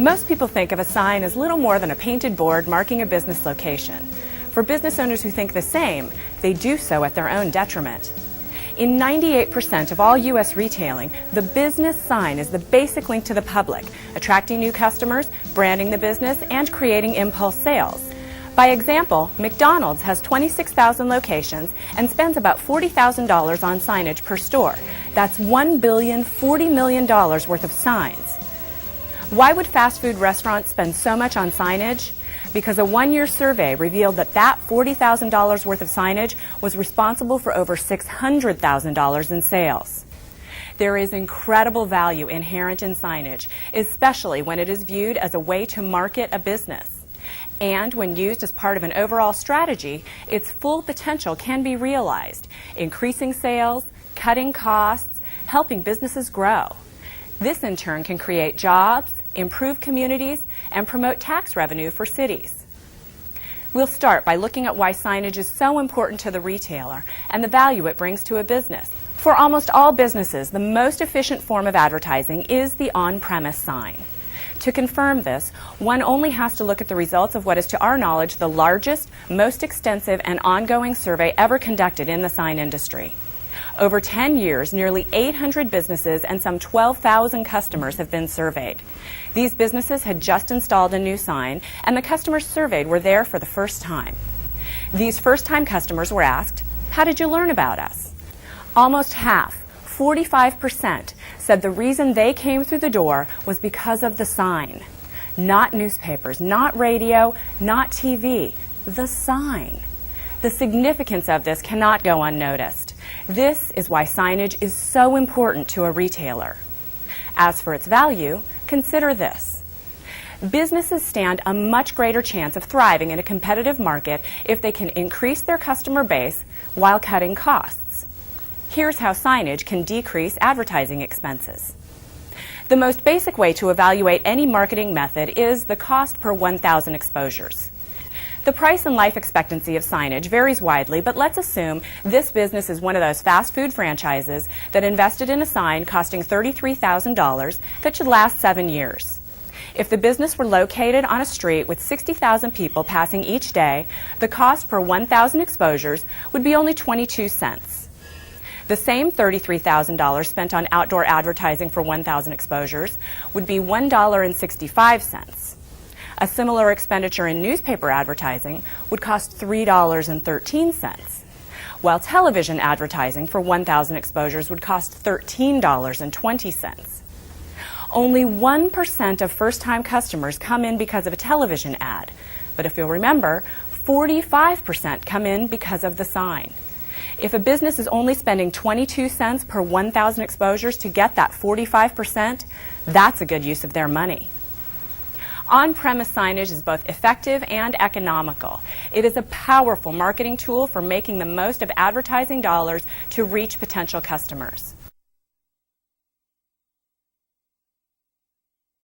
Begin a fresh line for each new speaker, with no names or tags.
Most people think of a sign as little more than a painted board marking a business location. For business owners who think the same, they do so at their own detriment. In 98% of all U.S. retailing, the business sign is the basic link to the public, attracting new customers, branding the business, and creating impulse sales. By example, McDonald's has 26,000 locations and spends about $40,000 on signage per store. That's $1,040 million worth of signs. Why would fast food restaurants spend so much on signage? Because a one-year survey revealed that $40,000 worth of signage was responsible for over $600,000 in sales. There is incredible value inherent in signage, especially when it is viewed as a way to market a business. And when used as part of an overall strategy, its full potential can be realized, increasing sales, cutting costs, helping businesses grow. This in turn can create jobs, improve communities, and promote tax revenue for cities. We'll start by looking at why signage is so important to the retailer and the value it brings to a business. For almost all businesses, the most efficient form of advertising is the on-premise sign. To confirm this, one only has to look at the results of what is, to our knowledge, the largest, most extensive, and ongoing survey ever conducted in the sign industry. Over 10 years, nearly 800 businesses and some 12,000 customers have been surveyed. These businesses had just installed a new sign, and the customers surveyed were there for the first time. These first-time customers were asked, "How did you learn about us?" Almost half, 45%, said the reason they came through the door was because of the sign. Not newspapers, not radio, not TV, the sign. The significance of this cannot go unnoticed. This is why signage is so important to a retailer. As for its value, consider this. Businesses stand a much greater chance of thriving in a competitive market if they can increase their customer base while cutting costs. Here's how signage can decrease advertising expenses. The most basic way to evaluate any marketing method is the cost per 1,000 exposures. The price and life expectancy of signage varies widely, but let's assume this business is one of those fast food franchises that invested in a sign costing $33,000 that should last 7 years. If the business were located on a street with 60,000 people passing each day, the cost per 1,000 exposures would be only 22 cents. The same $33,000 spent on outdoor advertising for 1,000 exposures would be $1.65. A similar expenditure in newspaper advertising would cost $3.13, while television advertising for 1,000 exposures would cost $13.20. Only 1% of first-time customers come in because of a television ad, but if you'll remember, 45% come in because of the sign. If a business is only spending 22 cents per 1,000 exposures to get that 45%, that's a good use of their money. On-premise signage is both effective and economical. It is a powerful marketing tool for making the most of advertising dollars to reach potential customers.